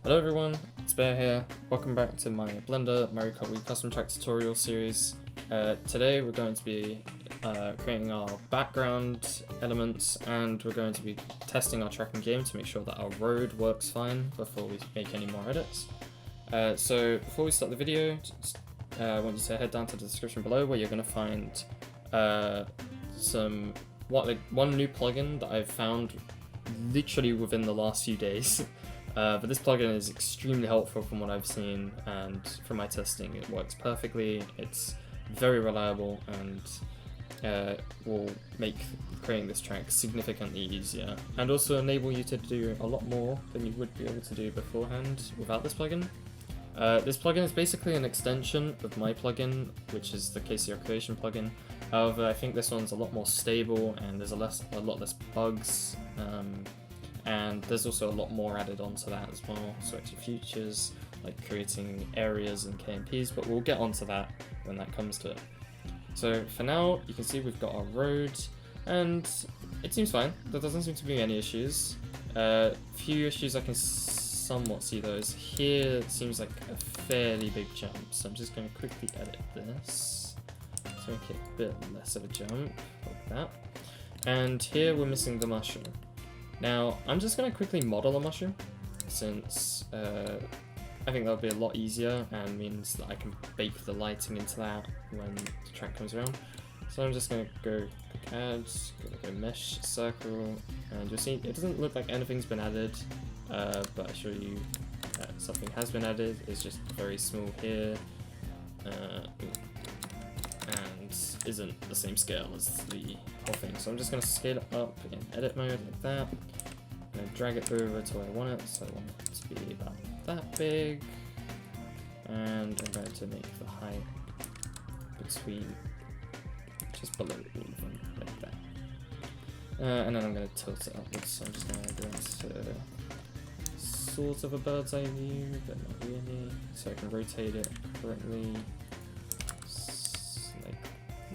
Hello everyone, it's Bear here. Welcome back to my Blender Mario Kart Wii custom track tutorial series. Today we're going to be creating our background elements, and we're going to be testing our track and game to make sure that our road works fine before we make any more edits. So before we start the video, I want you to head down to the description below where you're going to find one new plugin that I've found literally within the last few days. But this plugin is extremely helpful from what I've seen, and from my testing it works perfectly. It's very reliable and will make creating this track significantly easier, and also enable you to do a lot more than you would be able to do beforehand without this plugin. This plugin is basically an extension of my plugin, which is the KCR Creation plugin. However, I think this one's a lot more stable and there's a lot less bugs. And there's also a lot more added onto that as well, so extra features like creating areas and KMPs, but we'll get onto that when that comes to it. So for now, you can see we've got our road, and it seems fine. There doesn't seem to be any issues. Few issues I can somewhat see those. Here it seems like a fairly big jump, so I'm just going to quickly edit this to make it a bit less of a jump, like that. And here we're missing the mushroom. Now, I'm just going to quickly model a mushroom, since I think that'll be a lot easier and means that I can bake the lighting into that when the track comes around. So I'm just going to go quick add, go mesh, circle, and you'll see it doesn't look like anything's been added, but I show you that something has been added. It's just very small here, and isn't the same scale as the whole thing. So I'm just going to scale it up in edit mode like that. I'm going to drag it over to where I want it, so I want it to be about that big. And I'm going to make the height between just below all of them, like that. And then I'm going to tilt it upwards, so I'm just going to go into sort of a bird's eye view, but not really, so I can rotate it correctly.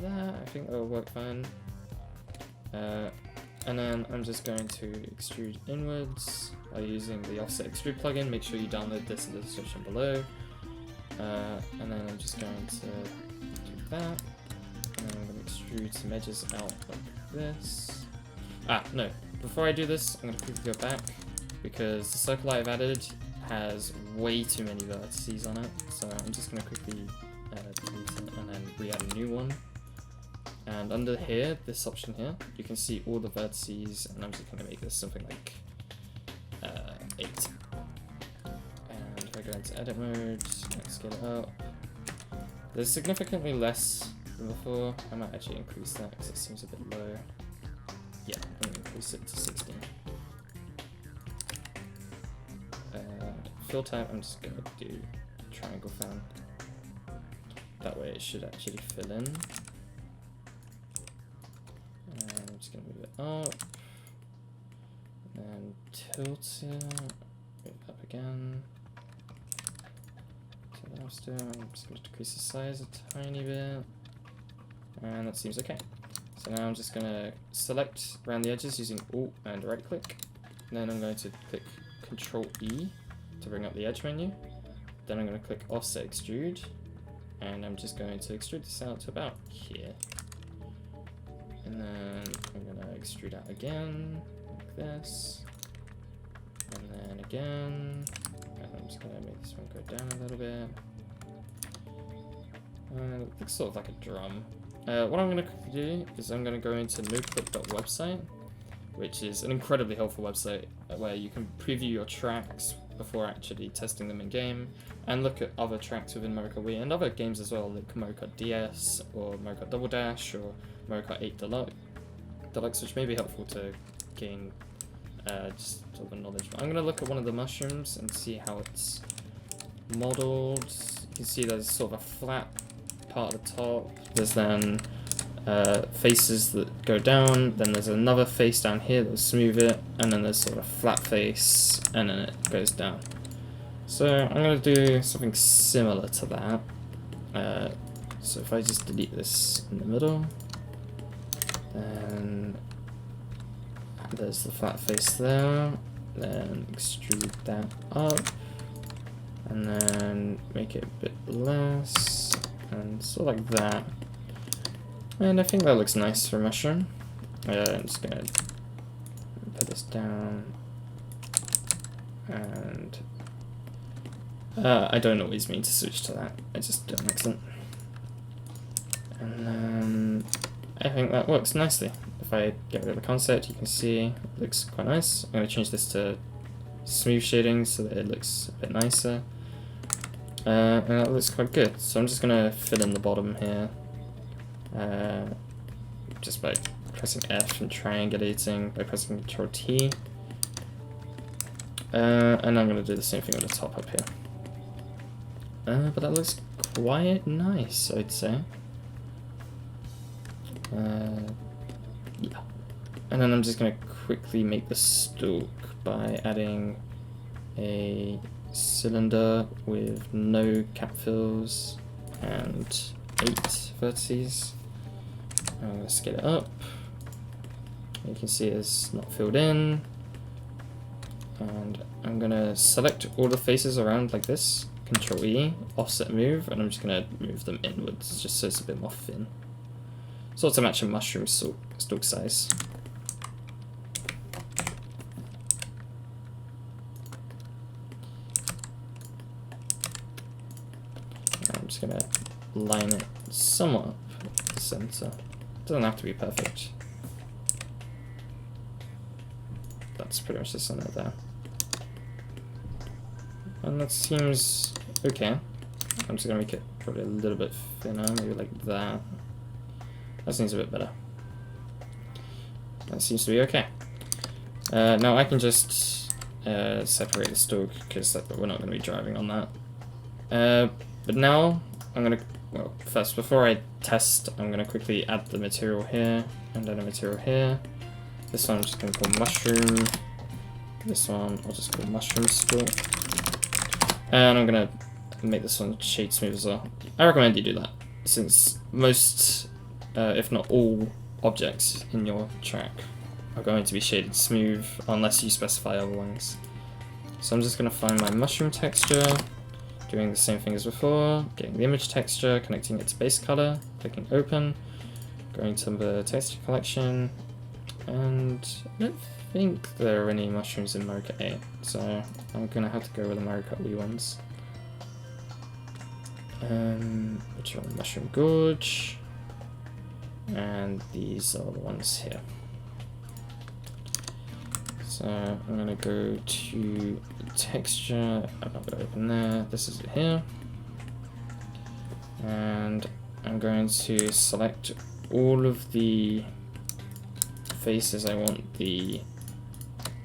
That, I think that will work fine. And then I'm just going to extrude inwards by using the offset extrude plugin. Make sure you download this in the description below. And then I'm just going to do that. And then I'm going to extrude some edges out like this. No, before I do this, I'm going to quickly go back, because the circle I've added has way too many vertices on it. So I'm just going to quickly delete it and then re-add a new one. And under here, this option here, you can see all the vertices, and I'm just going to make this something like 8. And if I go into edit mode, and scale it up, there's significantly less than before. I might actually increase that because it seems a bit low. Yeah, I'm going to increase it to 16. Fill type, I'm just going to do triangle fan. That way it should actually fill in. I'm just going to move it up, and tilt it, move it up again, tilt it up still. I'm just going to decrease the size a tiny bit, and that seems okay. So now I'm just going to select around the edges using Alt and right click, and then I'm going to click Control E to bring up the edge menu. Then I'm going to click Offset Extrude, and I'm just going to extrude this out to about here. And then I'm going to extrude out again, like this, and then again, and I'm just going to make this one go down a little bit. It looks sort of like a drum. What I'm going to quickly do is I'm going to go into noclip.website, which is an incredibly helpful website where you can preview your tracks before actually testing them in game, and look at other tracks within Mario Kart Wii and other games as well, like Mario Kart DS or Mario Kart Double Dash or Mario Kart 8 Deluxe, which may be helpful to gain just sort of a knowledge. I'm going to look at one of the mushrooms and see how it's modeled. You can see there's sort of a flat part at the top. There's then faces that go down, then there's another face down here that'll smooth it, and then there's sort of a flat face, and then it goes down. So I'm going to do something similar to that. So if I just delete this in the middle, then there's the flat face there, then extrude that up, and then make it a bit less, and sort of like that. And I think that looks nice for a mushroom. I'm just gonna put this down, and I don't always mean to switch to that. I just do an accident. And then I think that works nicely. If I get rid of the concept, you can see it looks quite nice. I'm going to change this to smooth shading so that it looks a bit nicer. And that looks quite good. So I'm just going to fill in the bottom here. Just by pressing F and triangulating by pressing Ctrl T. And I'm going to do the same thing with the top up here. But that looks quite nice, I'd say. Yeah. And then I'm just going to quickly make the stalk by adding a cylinder with no cap fills and 8 vertices. I'm going to scale it up. You can see it's not filled in. And I'm going to select all the faces around like this. Control E, offset move, and I'm just going to move them inwards just so it's a bit more thin. Sort of match a mushroom stalk size. I'm just going to line it somewhat up at the center. Doesn't have to be perfect. That's pretty much the center there. And that seems okay. I'm just going to make it probably a little bit thinner, maybe like that. That seems a bit better. That seems to be okay. Now I can just separate the stalk because we're not going to be driving on that. But now I'm going to, well, first before I test, I'm going to quickly add the material here and then a material here. This one I'm just going to call mushroom. This one I'll just call mushroom stalk. And I'm going to make this one shade smooth as well. I recommend you do that since most, if not all, objects in your track are going to be shaded smooth unless you specify otherwise. So I'm just going to find my mushroom texture, doing the same thing as before, getting the image texture, connecting it to base color, clicking open, going to the texture collection, and I don't think there are any mushrooms in Mario Kart 8, so I'm going to have to go with the Mario Kart Wii ones. Which are Mushroom Gorge, and these are the ones here. So I'm going to go to texture, I'm not going to open there, this is it here. And I'm going to select all of the faces I want the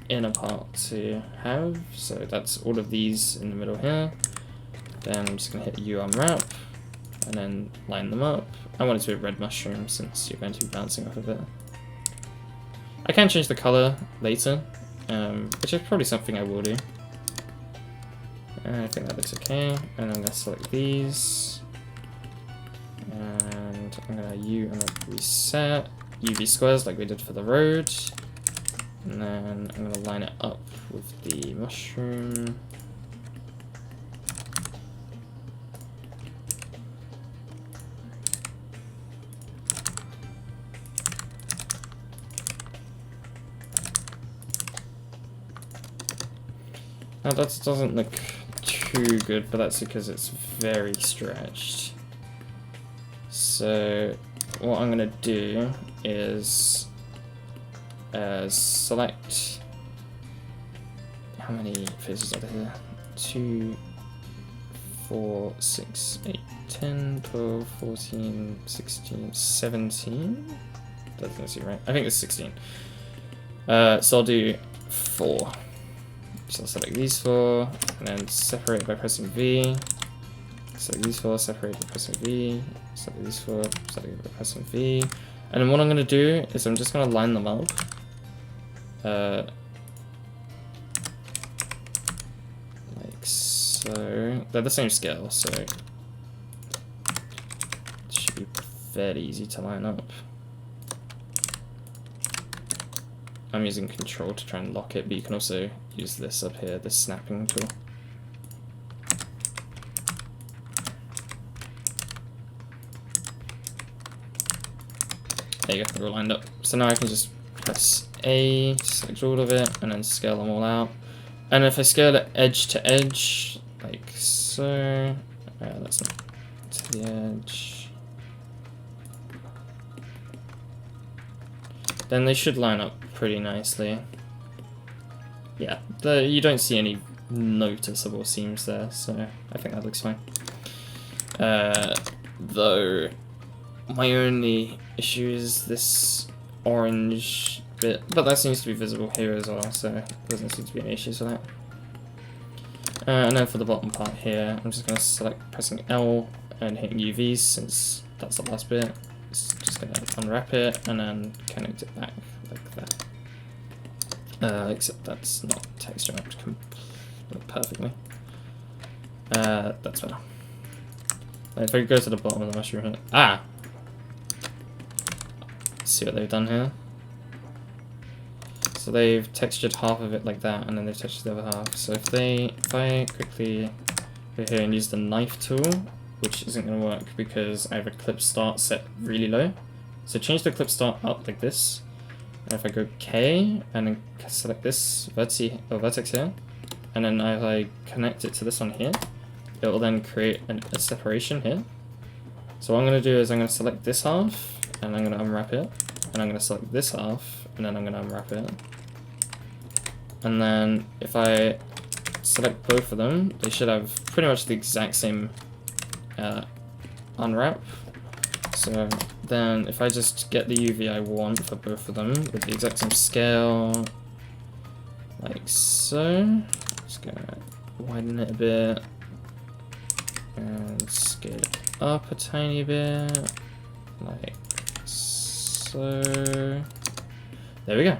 inner part to have. So that's all of these in the middle here. Then I'm just going to hit U unwrap and then line them up. I want it to be a red mushroom since you're going to be bouncing off of it. I can change the color later, which is probably something I will do. I think that looks okay. And I'm going to select these. And I'm going to U and then reset UV squares like we did for the road. And then I'm going to line it up with the mushroom. Now that doesn't look too good, but that's because it's very stretched. So what I'm going to do is select, how many faces are there here? 2, 4, 6, 8, 10, 12, 14, 16, 17? That doesn't seem right. I think it's 16. So I'll do 4. So I'll select these 4, and then separate by pressing V. Select these 4, separate by pressing V. Select these 4, select by pressing V. And then what I'm going to do is I'm just going to line them up. Like so. They're the same scale, so it should be fairly easy to line up. I'm using Control to try and lock it, but you can also use this up here, the snapping tool. There you go, they're all lined up. So now I can just press A, select all of it, and then scale them all out. And if I scale it edge to edge, like so, that's not to the edge, then they should line up pretty nicely. Yeah, you don't see any noticeable seams there, so I think that looks fine. Though, my only issue is this orange bit, but that seems to be visible here as well, so there doesn't seem to be any issues with that. And then for the bottom part here, I'm just going to select pressing L and hitting UV since that's the last bit. Just going to unwrap it and then connect it back like that. Except that's not texture mapped perfectly. That's better. If I go to the bottom of the mushroom here, see what they've done here. So they've textured half of it like that, and then they've textured the other half. So if I quickly go here and use the knife tool, which isn't going to work because I have a clip start set really low. So change the clip start up like this. And if I go K and then select this vertex here, and then if I connect it to this one here, it will then create a separation here. So what I'm going to do is I'm going to select this half, and I'm going to unwrap it, and I'm going to select this half, and then I'm going to unwrap it. And then if I select both of them, they should have pretty much the exact same unwrap. So then if I just get the UV I want for both of them with the exact same scale, like so, just gonna widen it a bit and scale it up a tiny bit, like so. There we go.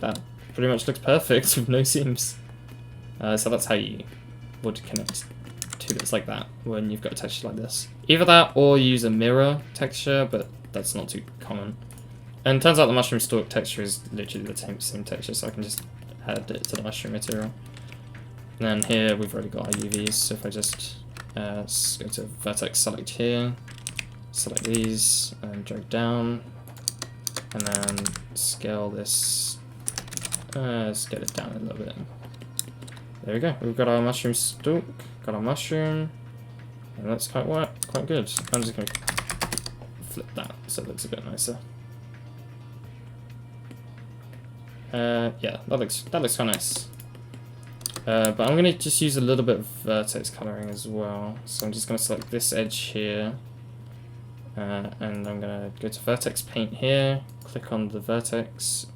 That pretty much looks perfect with no seams. So that's how you would connect two bits like that when you've got a texture like this. Either that or use a mirror texture, but that's not too common. And it turns out the mushroom stalk texture is literally the same texture, so I can just add it to the mushroom material. And then here we've already got our UVs, so if I just go to Vertex, select here, select these, and drag down, and then scale this, scale it down a little bit. There we go, we've got our mushroom stalk, got our mushroom, and that's quite good. I'm just going to flip that so it looks a bit nicer. Yeah, that looks quite nice. But I'm going to just use a little bit of vertex coloring as well. So I'm just going to select this edge here, and I'm going to go to Vertex Paint here, click on the Vertex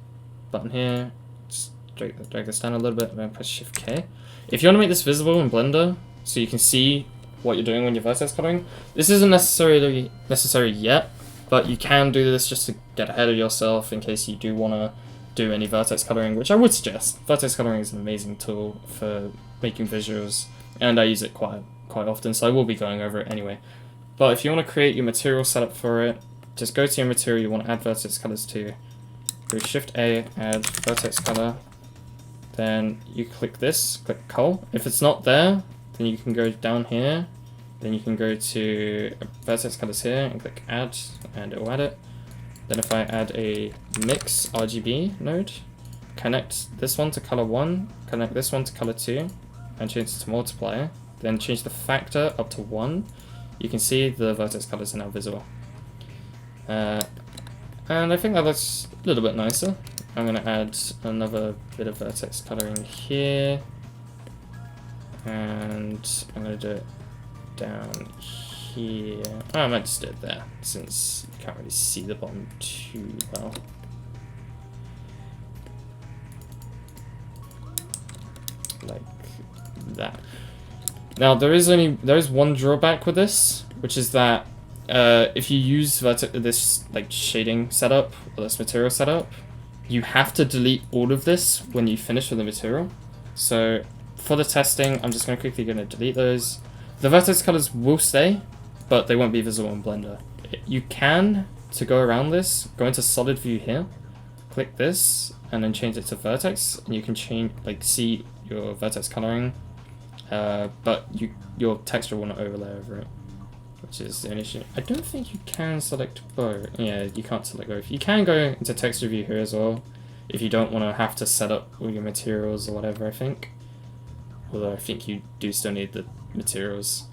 button here, just drag this down a little bit, and then press Shift K. If you want to make this visible in Blender, so you can see what you're doing when you're vertex coloring, this isn't necessary yet, but you can do this just to get ahead of yourself in case you do want to do any vertex coloring, which I would suggest. Vertex coloring is an amazing tool for making visuals, and I use it quite often, so I will be going over it anyway. But if you want to create your material setup for it, just go to your material you want to add vertex colors to, go Shift A, add vertex color, then you click this, click cull. If it's not there, then you can go down here, then you can go to vertex colors here and click add, and it will add it. Then if I add a mix RGB node, connect this one to color 1, connect this one to color 2, and change it to multiplier, then change the factor up to 1, you can see the vertex colors are now visible. And I think that looks a little bit nicer. I'm going to add another bit of vertex coloring here, and I'm going to do it down here. Oh, I might just do it there, since you can't really see the bottom too well. Like that. Now there is one drawback with this, which is that if you use this like shading setup or this material setup, you have to delete all of this when you finish with the material. So for the testing, I'm just quickly going to delete those. The vertex colors will stay, but they won't be visible in Blender. You can, to go around this, go into solid view here, click this, and then change it to vertex, and you can change, like, see your vertex coloring, but your texture will not overlay over it, which is the only issue. I don't think you can select both. Yeah, you can't select both. You can go into texture view here as well, if you don't want to have to set up all your materials or whatever, I think. Although I think you do still need the materials.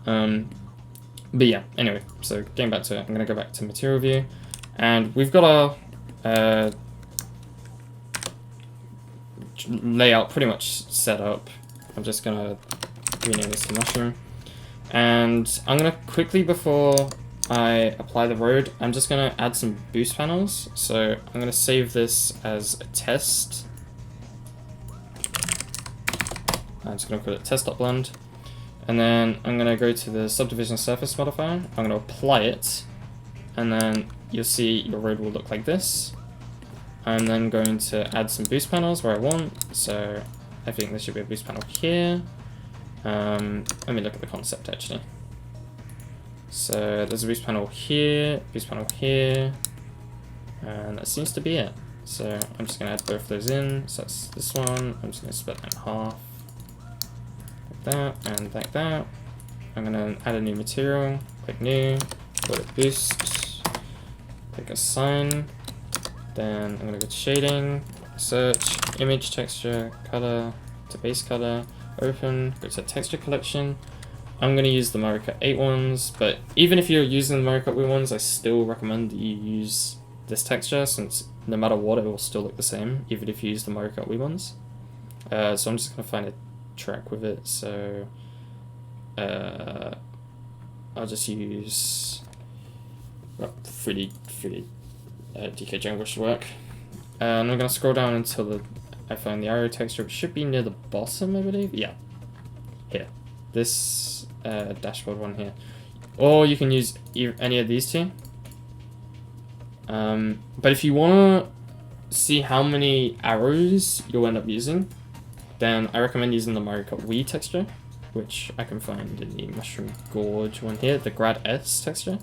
But yeah, anyway, so getting back to it, I'm going to go back to material view. And we've got our layout pretty much set up. I'm just going to rename this to mushroom. And I'm going to quickly, before I apply the road, I'm just going to add some boost panels. So I'm going to save this as a test. I'm just going to call it test.blend. And then I'm going to go to the subdivision surface modifier. I'm going to apply it. And then you'll see your road will look like this. I'm then going to add some boost panels where I want. So I think there should be a boost panel here. Let me look at the concept actually. So there's a boost panel here, and that seems to be it. So I'm just going to add both of those in. So that's this one. I'm just going to split that in half. Like that and like that. I'm going to add a new material, click new, call it boost, click assign. Then I'm going to go to shading, search, image, texture, color, to base color, open, go to texture collection. I'm going to use the Mario Kart 8 ones, but even if you're using the Mario Kart Wii ones, I still recommend that you use this texture, since no matter what, it will still look the same, even if you use the Mario Kart Wii ones. So I'm just going to find a track with it, so I'll just use 3D DK Jungle should work. And I'm going to scroll down until I find the arrow texture. It should be near the bottom, I believe. Yeah, here. This dashboard one here. Or you can use any of these two. But if you want to see how many arrows you'll end up using, then I recommend using the Mario Kart Wii texture, which I can find in the Mushroom Gorge one here, the Grad S texture.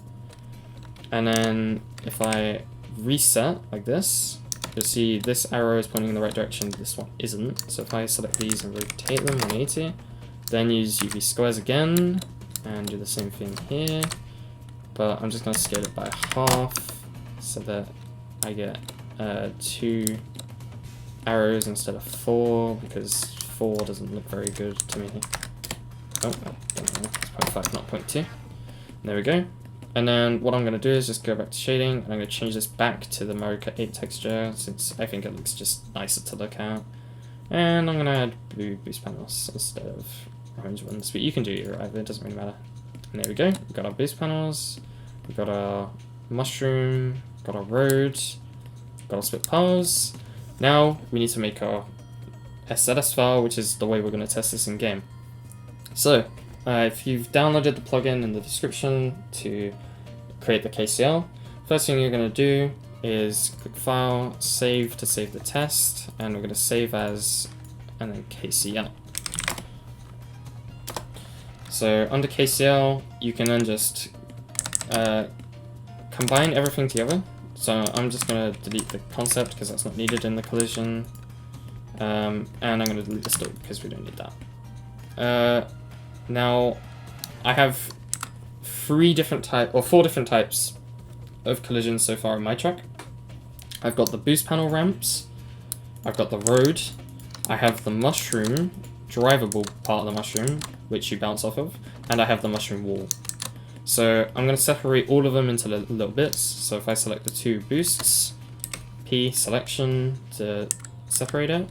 And then if I reset like this, you'll see this arrow is pointing in the right direction, this one isn't. So if I select these and rotate them 180, then use UV squares again and do the same thing here. But I'm just going to scale it by half so that I get 2 arrows instead of 4, because 4 doesn't look very good to me. Oh, it's 0.5, not 0.2. There we go. And then what I'm going to do is just go back to shading, and I'm going to change this back to the Mario Kart 8 texture, since I think it looks just nicer to look at. And I'm going to add blue boost panels instead of orange ones, but you can do either, it doesn't really matter. And there we go, we've got our boost panels, we've got our mushroom, got our road, got our split paths. Now we need to make our SZS file, which is the way we're going to test this in game. So if you've downloaded the plugin in the description to create the KCL, first thing you're going to do is click File, Save to save the test, and we're going to save as, and then KCL. So under KCL, you can then just combine everything together. So I'm just going to delete the concept because that's not needed in the collision, and I'm going to delete the state because we don't need that. Now, I have 4 different types of collisions so far in my track. I've got the boost panel ramps, I've got the road, I have the mushroom, drivable part of the mushroom, which you bounce off of, and I have the mushroom wall. So I'm going to separate all of them into little bits. So if I select the 2 boosts, P selection to separate it,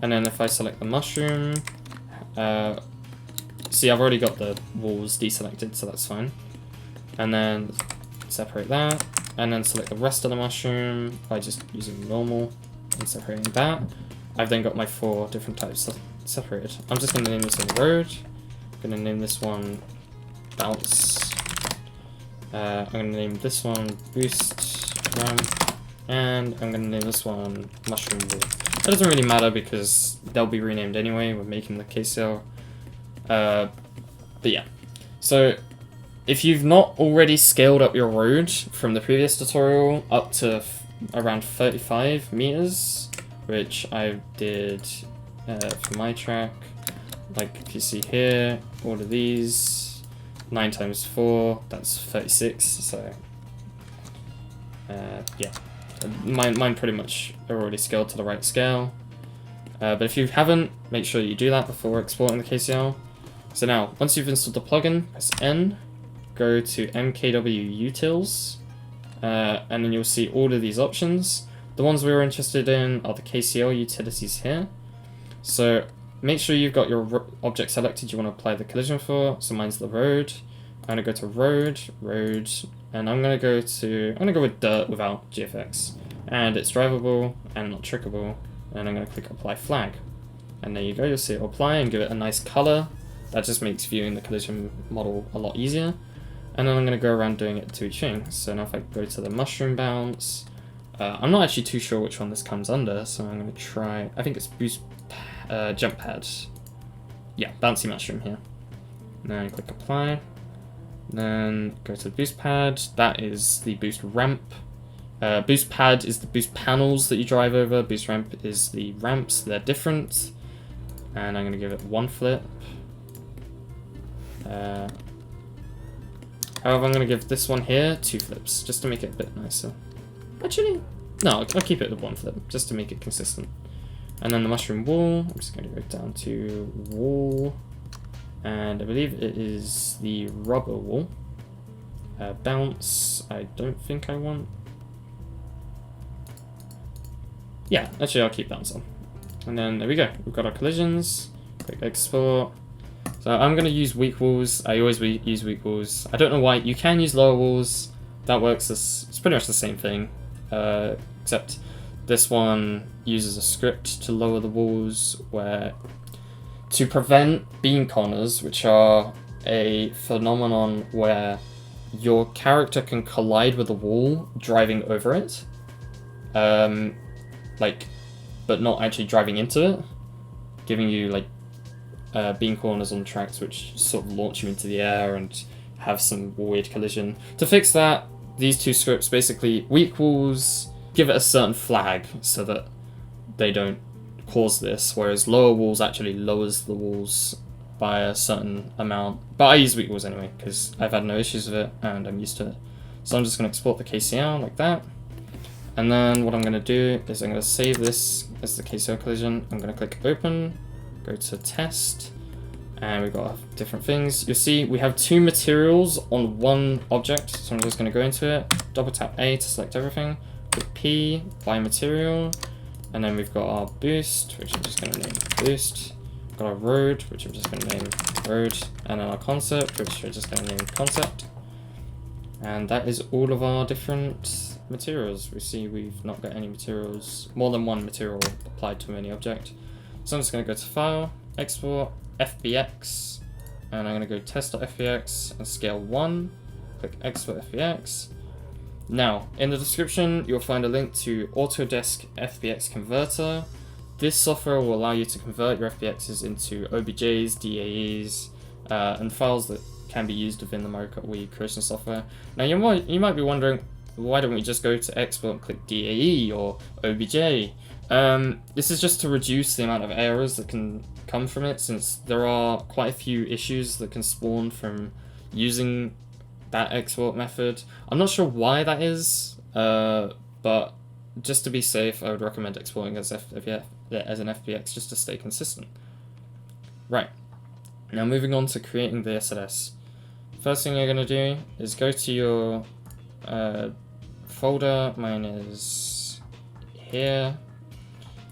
and then if I select the mushroom, see, I've already got the walls deselected, so that's fine. And then separate that, and then select the rest of the mushroom by just using normal and separating that. I've then got my 4 different types separated. I'm just going to name this one road. I'm going to name this one bounce. I'm going to name this one boost ramp, and I'm going to name this one mushroom wall. That doesn't really matter because they'll be renamed anyway. We're making the KCL. But yeah, so if you've not already scaled up your road from the previous tutorial up to around 35 meters, which I did for my track, like if you see here, all of these, 9 times 4, that's 36, so yeah, mine pretty much are already scaled to the right scale. But if you haven't, make sure you do that before exporting the KCL. So now, once you've installed the plugin, press N, go to MKW Utils, and then you'll see all of these options. The ones we were interested in are the KCL utilities here. So make sure you've got your object selected you want to apply the collision for. So mine's the road. I'm going to go to road, and I'm going to go with dirt without GFX. And it's drivable and not trickable. And I'm going to click apply flag. And there you go, you'll see it apply and give it a nice color. That just makes viewing the collision model a lot easier. And then I'm going to go around doing it to each thing. So now if I go to the mushroom bounce, I'm not actually too sure which one this comes under, so I'm going to try, I think it's boost jump pad. Yeah, bouncy mushroom here. Now click apply. Then go to the boost pad. That is the boost ramp. Boost pad is the boost panels that you drive over. Boost ramp is the ramps. They're different. And I'm going to give it 1 flip. However, I'm going to give this one here 2 flips, just to make it a bit nicer. Actually, no, I'll keep it at 1 flip, just to make it consistent. And then the mushroom wall, I'm just going to go down to wall. And I believe it is the rubber wall. Bounce, I don't think I want. Yeah, actually I'll keep bounce on. And then there we go, we've got our collisions. Click export. So I'm going to use weak walls. I always use weak walls. I don't know why. You can use lower walls. That works it's pretty much the same thing. Except this one uses a script to lower the walls to prevent beam corners, which are a phenomenon where your character can collide with a wall driving over it. But not actually driving into it. Giving you beam corners on tracks which sort of launch you into the air and have some weird collision. To fix that, these two scripts basically, weak walls give it a certain flag so that they don't cause this, whereas lower walls actually lowers the walls by a certain amount. But I use weak walls anyway because I've had no issues with it and I'm used to it. So I'm just going to export the KCL like that. And then what I'm going to do is I'm going to save this as the KCL collision. I'm going to click open. Go to test, and we've got different things. You'll see we have 2 materials on 1 object, so I'm just going to go into it, double tap A to select everything, click P, by material, and then we've got our boost, which I'm just going to name boost, we've got our road, which I'm just going to name road, and then our concept, which we're just going to name concept. And that is all of our different materials. We see we've not got any materials, more than 1 material applied to any object. So I'm just going to go to File, Export, FBX, and I'm going to go test.fbx and scale 1, click Export FBX. Now, in the description, you'll find a link to Autodesk FBX Converter. This software will allow you to convert your FBXs into OBJs, DAEs, and files that can be used within the Mario Kart Wii creation software. Now, you might be wondering, why don't we just go to Export and click DAE or OBJ? This is just to reduce the amount of errors that can come from it, since there are quite a few issues that can spawn from using that export method. I'm not sure why that is, but just to be safe, I would recommend exporting as an FBX just to stay consistent. Right, now moving on to creating the SZS. First thing you're going to do is go to your folder. Mine is here.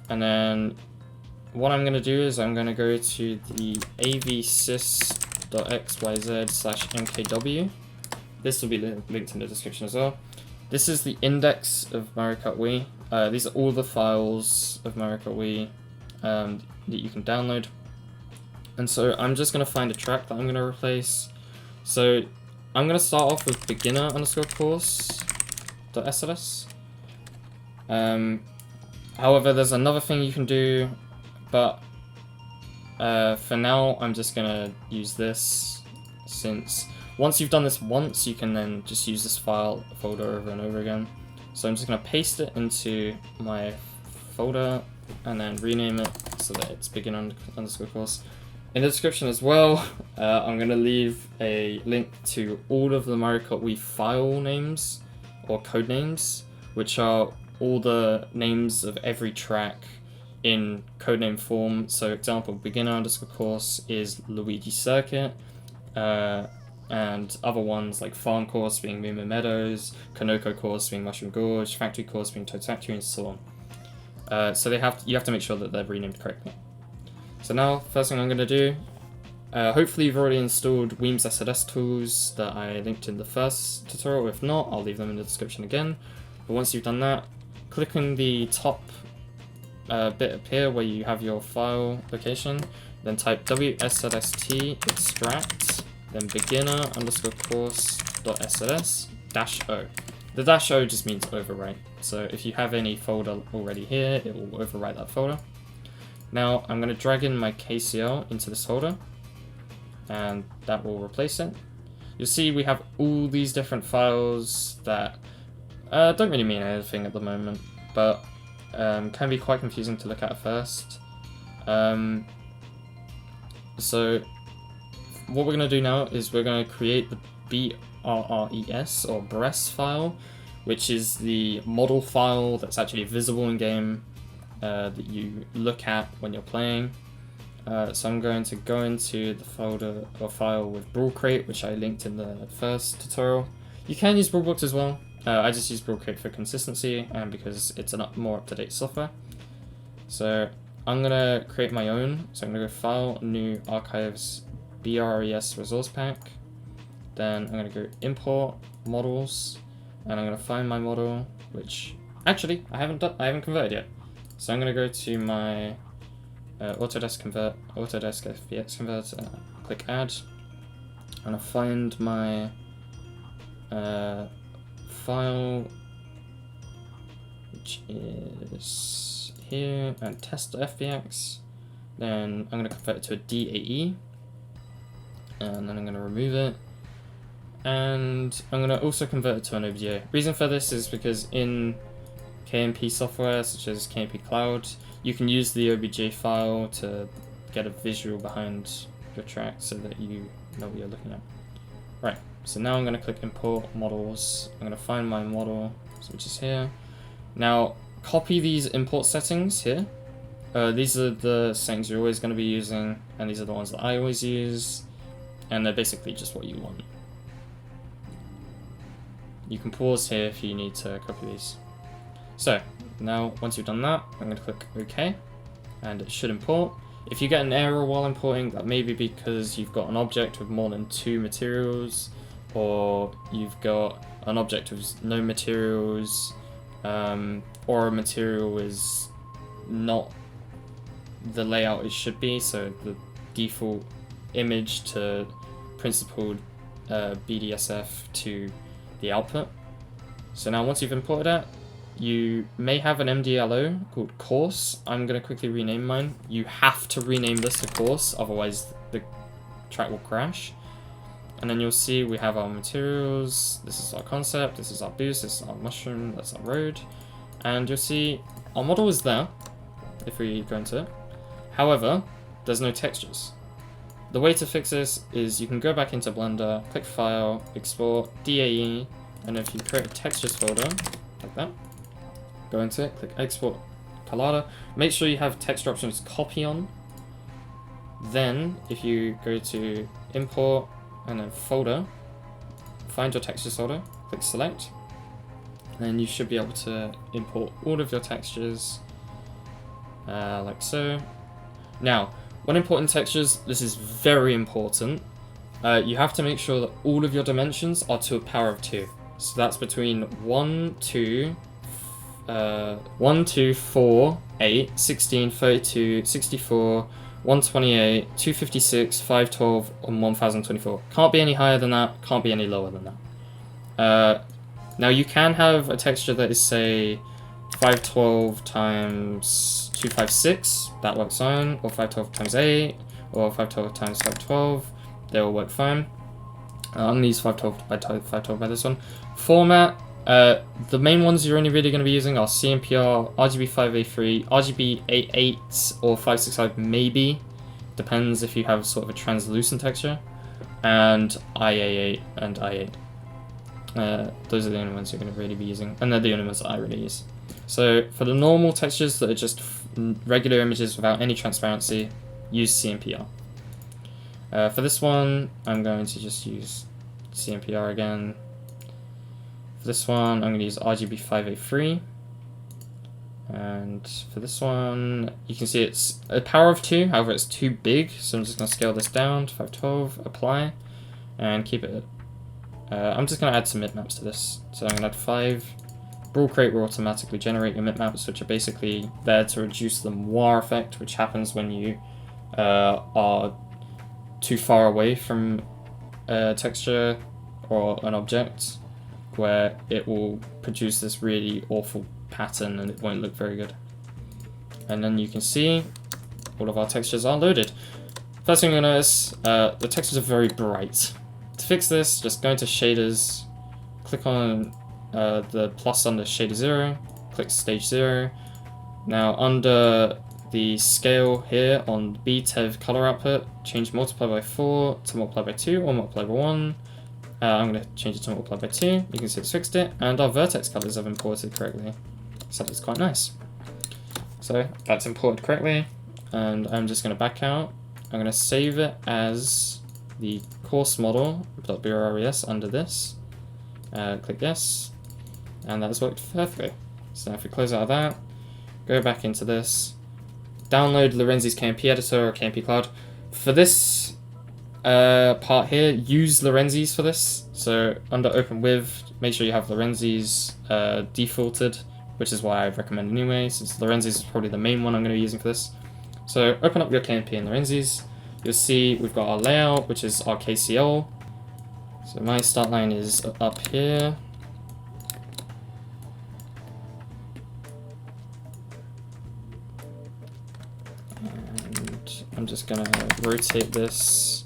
And then what I'm going to do is I'm going to go to the avsys.xyz/mkw. This will be linked in the description as well. This is the index of Mario Kart Wii. These are all the files of Mario Kart Wii that you can download. And so I'm just going to find a track that I'm going to replace. So I'm going to start off with beginner_course.szs. However, there's another thing you can do, but for now, I'm just going to use this, since once you've done this once, you can then just use this folder over and over again. So I'm just going to paste it into my folder and then rename it so that it's beginner_course. In the description as well, I'm going to leave a link to all of the Mario Kart Wii file names, or code names, which are all the names of every track in codename form. So example, beginner_course is Luigi Circuit, and other ones like farm course being Moo Meadows, Kanoko course being Mushroom Gorge, factory course being Toad's Factory, and so on. So you have to make sure that they're renamed correctly. So now, first thing I'm going to do, hopefully you've already installed Weem's SZS tools that I linked in the first tutorial. If not, I'll leave them in the description again. But once you've done that, click on the top bit up here where you have your file location, then type wszst extract, then beginner_course.szs -o. The -o just means overwrite. So if you have any folder already here, it will overwrite that folder. Now I'm going to drag in my KCL into this folder, and that will replace it. You'll see we have all these different files that don't really mean anything at the moment, but can be quite confusing to look at first. So what we're going to do now is we're going to create the BRES or BRES file, which is the model file that's actually visible in game that you look at when you're playing. So I'm going to go into the folder or file with Brawl Crate, which I linked in the first tutorial. You can use Brawlbox as well. I just use Brawl Crate for consistency and because it's a more up-to-date software. So I'm going to create my own. So I'm going to go File, New, Archives, BRES Resource Pack. Then I'm going to go Import, Models, and I'm going to find my model, which actually I haven't converted yet. So I'm going to go to my Autodesk FBX Converter, click Add, and I'll find my file, which is here, and test.fbx. Then I'm going to convert it to a DAE, and then I'm going to remove it, and I'm going to also convert it to an OBJ. Reason for this is because in KMP software, such as KMP Cloud, you can use the OBJ file to get a visual behind your track so that you know what you're looking at. Right, so now I'm going to click Import Models. I'm going to find my model, which is here. Now, copy these import settings here. These are the settings you're always going to be using, and these are the ones that I always use, and they're basically just what you want. You can pause here if you need to copy these. So, now once you've done that, I'm going to click OK, and it should import. If you get an error while importing, that may be because you've got an object with more than 2 materials, or you've got an object with no materials, or a material is not the layout it should be, so the default image to principled BDSF to the output. So now once you've imported that, you may have an MDLO called course. I'm going to quickly rename mine. You have to rename this to course, otherwise the track will crash. And then you'll see we have our materials. This is our concept, this is our boost, this is our mushroom, that's our road. And you'll see our model is there if we go into it. However, there's no textures. The way to fix this is you can go back into Blender, click File, Export, DAE, and if you create a textures folder, like that, go into it, click Export Collada, make sure you have texture options copy on. Then, if you go to Import, and then Folder, find your textures folder, click Select, and you should be able to import all of your textures, like so. Now, when importing textures, this is very important. You have to make sure that all of your dimensions are to a power of 2. So that's between 1, 2, 4, 8, 16, 32, 64, 128, 256, 512, and 1024. Can't be any higher than that, can't be any lower than that. Now you can have a texture that is, say, 512 times 256, that works fine, or 512 times 8, or 512 times 512, they all work fine. I'm going to use 512 by 512 by this one. Format, the main ones you're only really going to be using are CMPR, RGB5A3, RGB88, or 565 maybe. depends if you have sort of a translucent texture, and IA8 and I8. Those are the only ones you're going to really be using, and they're the only ones that I really use. So for the normal textures that are just regular images without any transparency, use CMPR. For this one, I'm going to just use CMPR again. For this one, I'm going to use RGB5A3. And for this one, you can see it's a power of 2, however it's too big, so I'm just going to scale this down to 512, apply, and keep it. I'm just going to add some bitmaps to this. So I'm going to add 5. Brawl Crate will automatically generate your bitmaps, which are basically there to reduce the moire effect, which happens when you are too far away from a texture or an object, where it will produce this really awful pattern and it won't look very good. And then you can see all of our textures are loaded. First thing you'll notice, the textures are very bright. To fix this, just go into shaders, click on the plus under shader 0, click stage 0. Now under the scale here on BTEV color output, change multiply by 4 to multiply by 2 or multiply by 1. I'm going to change it to multiply by 2. You can see it's fixed it, and our vertex colors have imported correctly. So that's quite nice. So that's imported correctly, and I'm just going to back out. I'm going to save it as the course model.bres under this. Click yes, and that has worked perfectly. So if we close out of that, go back into this, download Lorenzi's KMP editor or KMP Cloud. For this part here, use Lorenzi's for this. So under open with, make sure you have Lorenzi's defaulted, which is why I recommend anyway, since Lorenzi's is probably the main one I'm going to be using for this. So open up your KMP in Lorenzi's. You'll see we've got our layout, which is our KCL. So my start line is up here. And I'm just going to rotate this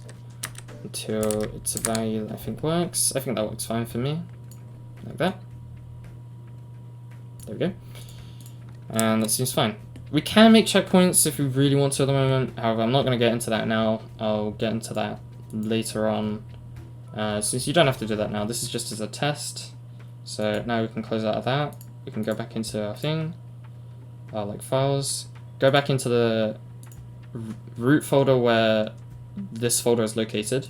until it's a value that I think works. I think that works fine for me, like that. There we go. And that seems fine. We can make checkpoints if we really want to at the moment. However, I'm not going to get into that now. I'll get into that later on. Since you don't have to do that now, this is just as a test. So now we can close out of that. We can go back into our thing, our like files. Go back into the root folder where this folder is located.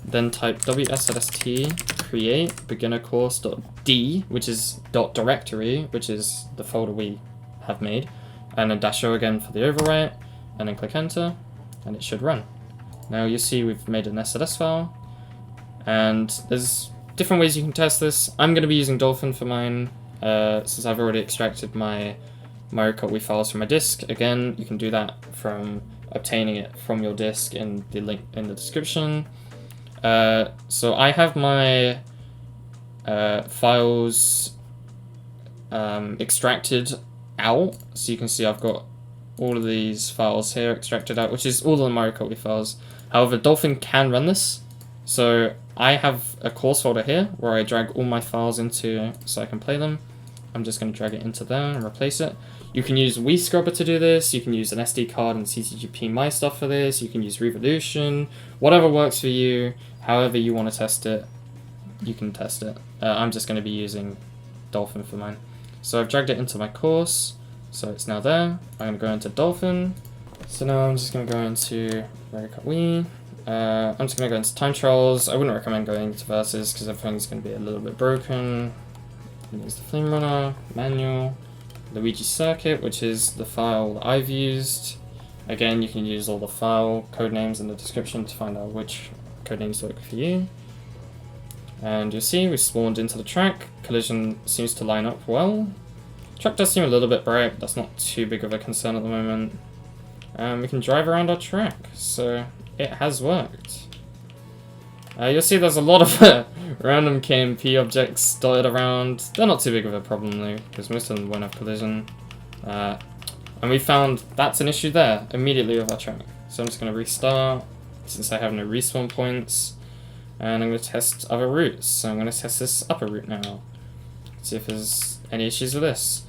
Then type wszt create beginner course.d, which is .directory, which is the folder we have made, and then -o again for the overwrite, and then click enter, and it should run. Now you see we've made an SZS file, and there's different ways you can test this. I'm going to be using Dolphin for mine, since I've already extracted my Mario Kart Wii files from my disk. Again, you can do that from obtaining it from your disk in the link in the description. So I have my files extracted out, so you can see I've got all of these files here extracted out, which is all the Mario Kart Wii files. However, Dolphin can run this, so I have a course folder here where I drag all my files into so I can play them. I'm just going to drag it into there and replace it. You can use Wii Scrubber to do this, you can use an SD card and CCGP My Stuff for this, you can use Revolution, whatever works for you, however you want to test it, you can test it. I'm just going to be using Dolphin for mine. So I've dragged it into my course, so it's now there. I'm going to go into Dolphin. So now I'm just going to go into Mario Kart Wii. I'm just going to go into time trials. I wouldn't recommend going into versus because everything's going to be a little bit broken. There's the Flame Runner, manual, Luigi Circuit, which is the file that I've used. Again, you can use all the file code names in the description to find out which code names work for you. And you'll see we spawned into the track. Collision seems to line up well. Track does seem a little bit bright, but that's not too big of a concern at the moment. And we can drive around our track, so it has worked. You'll see there's a lot of random KMP objects dotted around. They're not too big of a problem though, because most of them won't have collision. And we found that's an issue there immediately with our track. So I'm just going to restart, since I have no respawn points. And I'm going to test other routes. So I'm going to test this upper route now. See if there's any issues with this.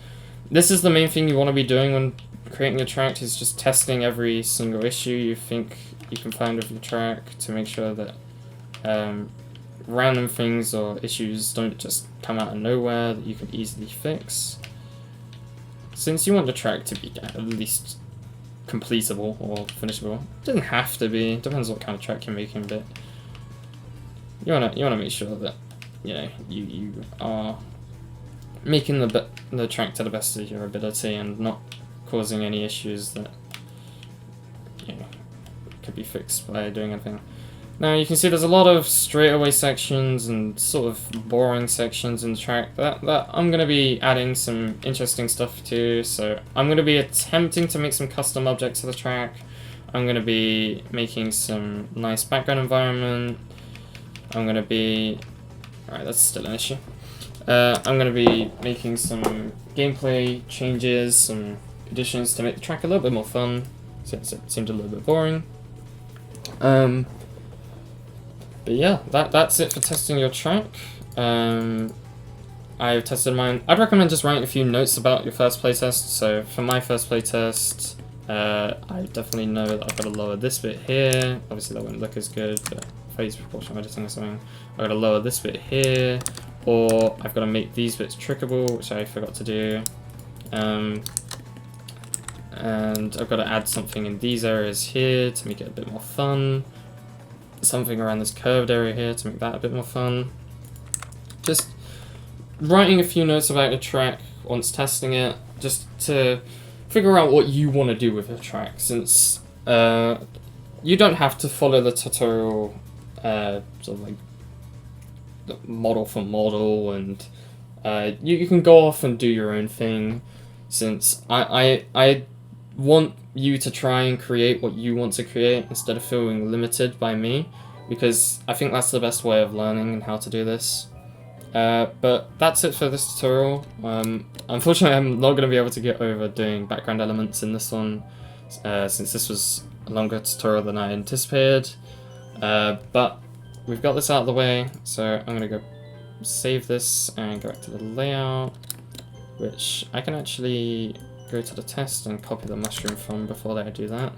This is the main thing you want to be doing when creating a track, is just testing every single issue you think you can find with your track to make sure that random things or issues don't just come out of nowhere that you can easily fix. Since you want the track to be at least completable or finishable, it doesn't have to be. It depends what kind of track you're making, but you wanna make sure that you are making the track to the best of your ability and not causing any issues that could be fixed by doing anything. Now you can see there's a lot of straightaway sections and sort of boring sections in the track that I'm going to be adding some interesting stuff to. So I'm going to be attempting to make some custom objects to the track. I'm going to be making some nice background environment. I'm going to be... Alright, that's still an issue. I'm going to be making some gameplay changes, some additions to make the track a little bit more fun, since it seemed a little bit boring. But yeah, that's it for testing your track. I've tested mine. I'd recommend just writing a few notes about your first playtest. So for my first playtest, I definitely know that I've got to lower this bit here. Obviously that wouldn't look as good, but phase proportional editing or something. I've got to lower this bit here, or I've got to make these bits trickable, which I forgot to do. And I've got to add something in these areas here to make it a bit more fun. Something around this curved area here to make that a bit more fun. Just writing a few notes about your track once testing it, just to figure out what you want to do with your track, since you don't have to follow the tutorial sort of like model for model, and you can go off and do your own thing, since I want you to try and create what you want to create instead of feeling limited by me, because I think that's the best way of learning and how to do this. But that's it for this tutorial. Unfortunately, I'm not going to be able to get over doing background elements in this one, since this was a longer tutorial than I anticipated. But we've got this out of the way, so I'm going to go save this and go back to the layout, which I can actually go to the test and copy the mushroom from before I do that.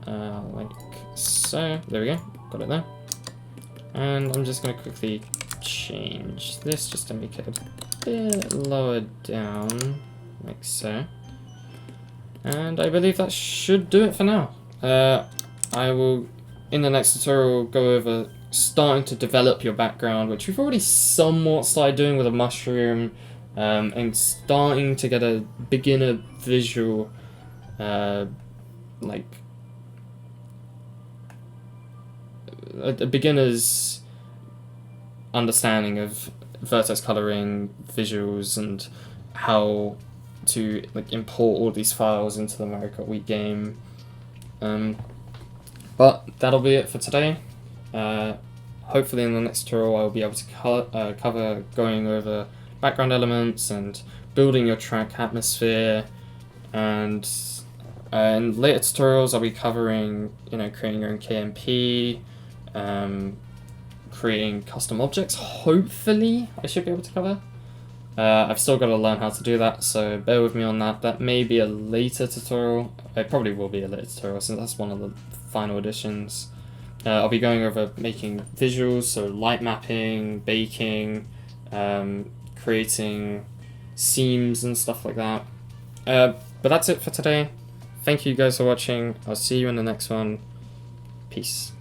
Like so. There we go. Got it there. And I'm just going to quickly change this just to make it a bit lower down, like so. And I believe that should do it for now. I will, in the next tutorial, go over starting to develop your background, which we've already somewhat started doing with a mushroom, and starting to get a beginner visual, like a beginner's understanding of Vertex coloring, visuals, and how to like import all these files into the Mario Kart Wii game. But that'll be it for today. Hopefully in the next tutorial I'll be able to cover going over background elements and building your track atmosphere, and in later tutorials I'll be covering, creating your own KMP, creating custom objects. Hopefully I should be able to cover. I've still got to learn how to do that, so bear with me on that. That may be a later tutorial. It probably will be a later tutorial since that's one of the final additions. I'll be going over making visuals, so light mapping, baking, creating seams and stuff like that. But that's it for today. Thank you guys for watching. I'll see you in the next one. Peace.